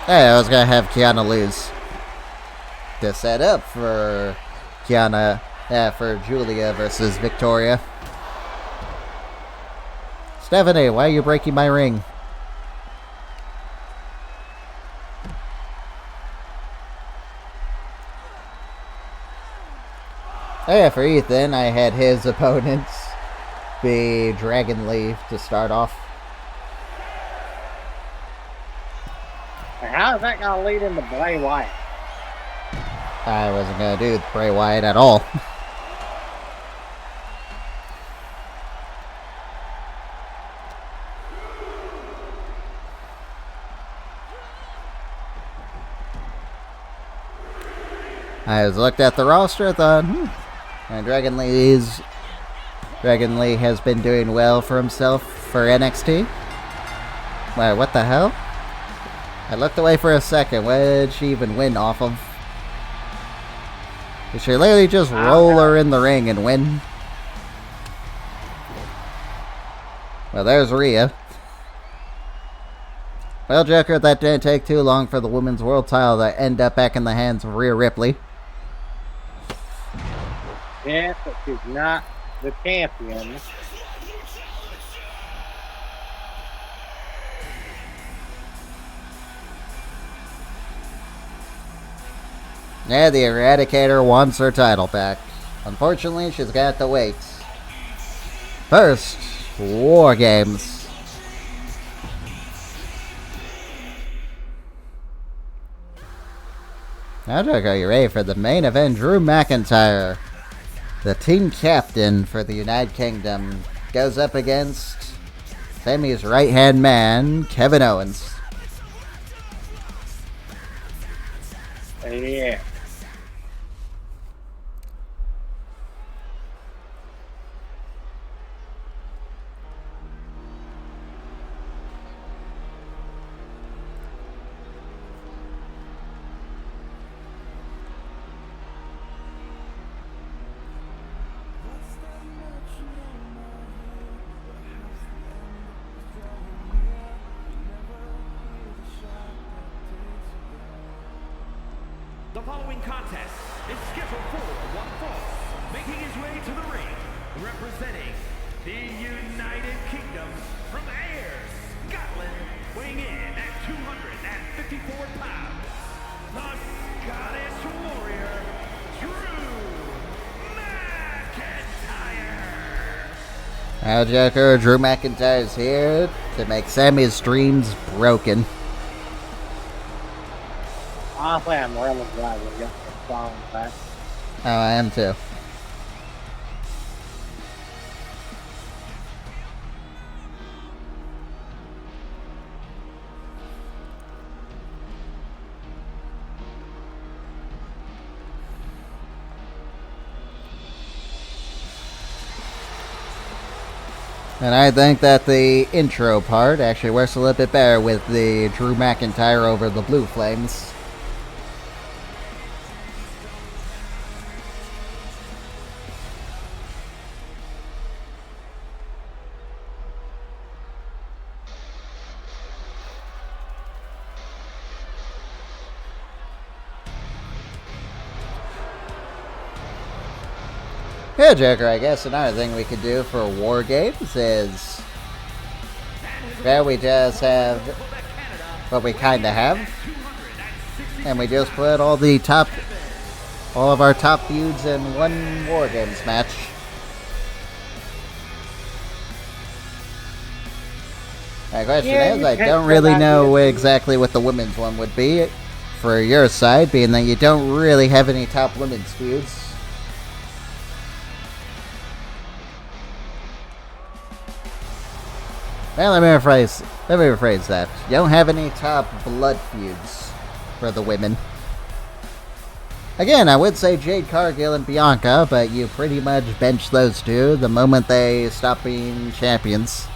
Yeah, I was going to have Kiana lose. to set up for for Julia versus Victoria. Stephanie, why are you breaking my ring? Oh yeah, for Ethan, I had his opponents be Dragon Lee to start off. How is that going to lead into Bray Wyatt? I wasn't going to do Bray Wyatt at all. I just looked at the roster, thought, and Dragon Lee has been doing well for himself for NXT. Wait, what the hell? I looked away for a second. What did she even win off of? Did she literally just roll her in the ring and win? Well, there's Rhea. Well, Joker, that didn't take too long for the Women's World title to end up back in the hands of Rhea Ripley. Yes, but she's not the champion. Yeah, the Eradicator wants her title back. Unfortunately, she's got to wait. First, War Games. Now, Joker, are you ready for the main event? Drew McIntyre, the team captain for the United Kingdom, goes up against Sammy's right-hand man, Kevin Owens. Yeah. The following contest is scheduled for one fall, making his way to the ring, representing the United Kingdom from Ayr, Scotland, weighing in at 254 pounds, the Scottish Warrior, Drew McIntyre. Now, Joker, Drew McIntyre's here to make Sammy's dreams broken. Honestly, I'm really glad we got the song back. Oh, I am too. And I think that the intro part actually works a little bit better with the Drew McIntyre over the Blue Flames. Yeah, Joker, I guess another thing we could do for War Games is, yeah, we just have what we kind of have, and we just put all of our top feuds in one War Games match. My question is, I don't really know exactly what the women's one would be for your side, being that you don't really have any top women's feuds. Well, let me rephrase that. You don't have any top blood feuds for the women. Again, I would say Jade Cargill and Bianca, but you pretty much bench those two the moment they stop being champions.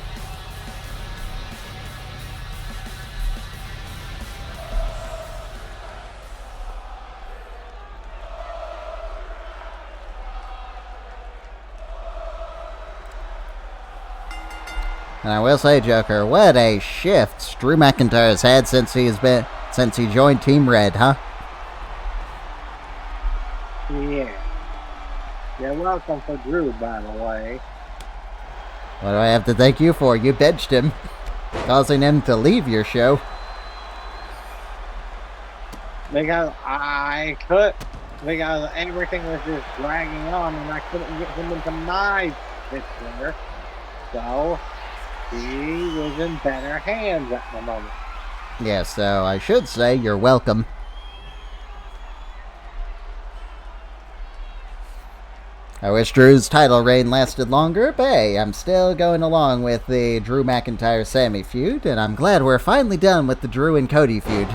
And I will say, Joker, what a shift Drew McIntyre's had since he joined Team Red, huh? welcome for Drew, by the way. What do I have to thank you for? You benched him, causing him to leave your show. Because I could, because everything was just dragging on and I couldn't get him into my picture. So, he was in better hands at the moment. Yeah, so I should say you're welcome. I wish Drew's title reign lasted longer, but hey, I'm still going along with the Drew McIntyre-Sammy feud, and I'm glad we're finally done with the Drew and Cody feud.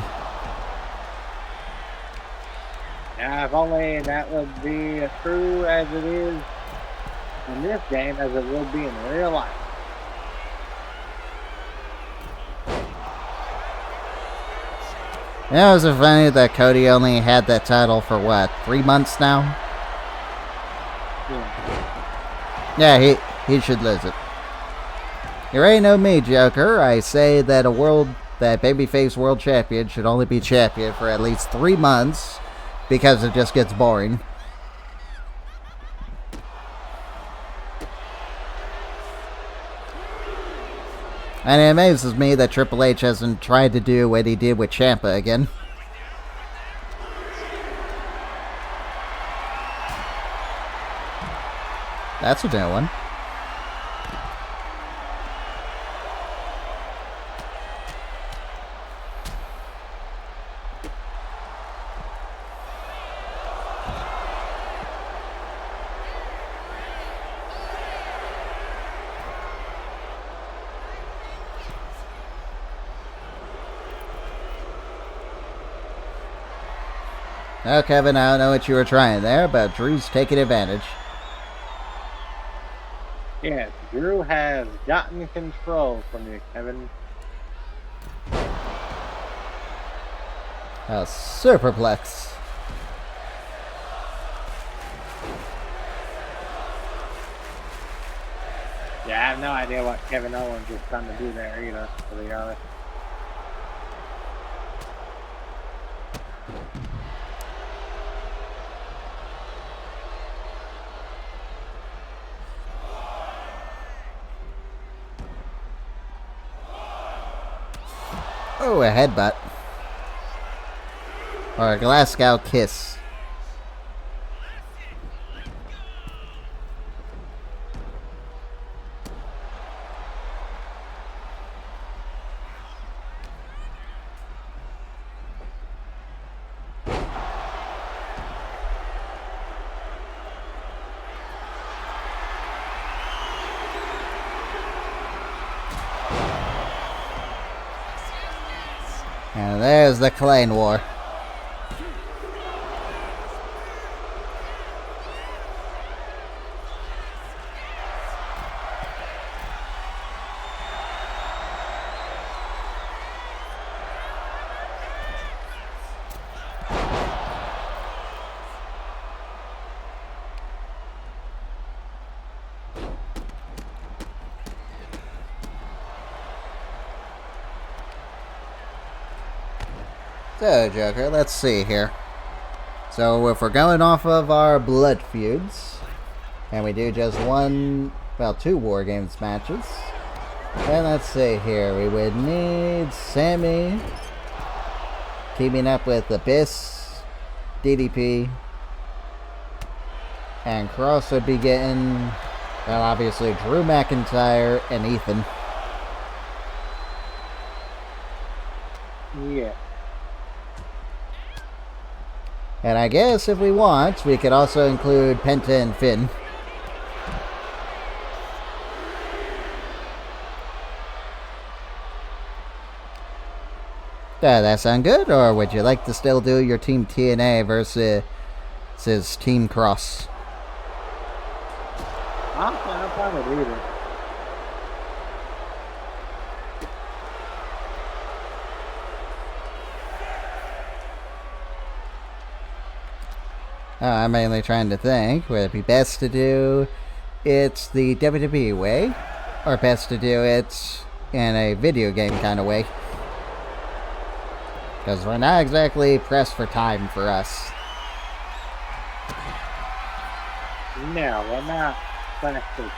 Yeah, if only that would be as true as it is in this game as it would be in real life. You know, is it funny that Cody only had that title for what, 3 months now? Yeah, he should lose it. You already know me, Joker. I say that that babyface world champion should only be champion for at least 3 months because it just gets boring. And it amazes me that Triple H hasn't tried to do what he did with Ciampa again. That's a new one. Oh, Kevin, I don't know what you were trying there, but Drew's taking advantage. Yes, Drew has gotten control from you, Kevin. A superplex. Yeah, I have no idea what Kevin Owens is trying to do there either, to be honest. Oh, a headbutt. Or a Glasgow kiss. And there's the Klein War. So, Joker, let's see here. So, if we're going off of our blood feuds, and we do just two War Games matches, then let's see here. We would need Sammy teaming up with Abyss, DDP, and Cross would be getting, well, obviously Drew McIntyre and Ethan. Yeah. And I guess if we want, we could also include Penta and Finn. Does that sound good? Or would you like to still do your Team TNA versus Team Cross? I'm fine with either. I'm mainly trying to think. Would it be best to do it the WWE way? Or best to do it in a video game kind of way? Because we're not exactly pressed for time for us. No, we're not plastic.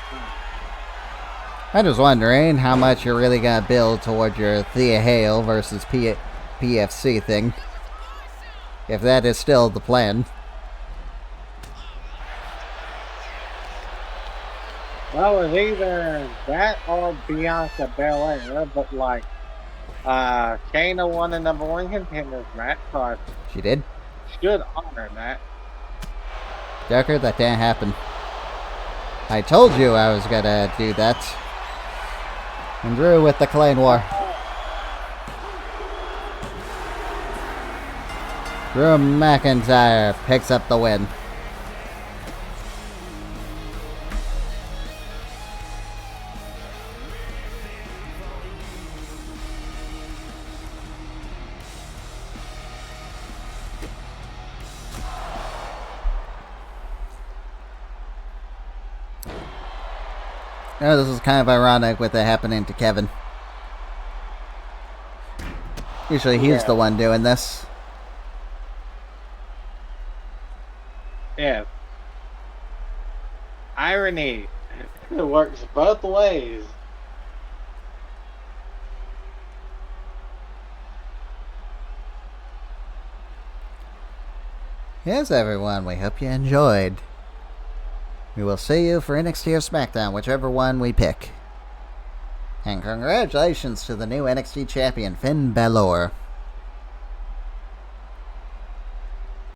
I'm just wondering how much you're really gonna build toward your Thea Hale versus PFC thing. If that is still the plan. Well, it's either that or Bianca Belair, but like, Shayna won the number one contenders match, so I She did? should honor that. Joker, that didn't happen. I told you I was gonna do that. And Drew with the Claymore. Drew McIntyre picks up the win. Oh, this is kind of ironic with it happening to Kevin. Usually he's the one doing this. Yeah. Irony. It works both ways. Yes, everyone, we hope you enjoyed. We will see you for NXT or SmackDown, whichever one we pick. And congratulations to the new NXT champion, Finn Balor.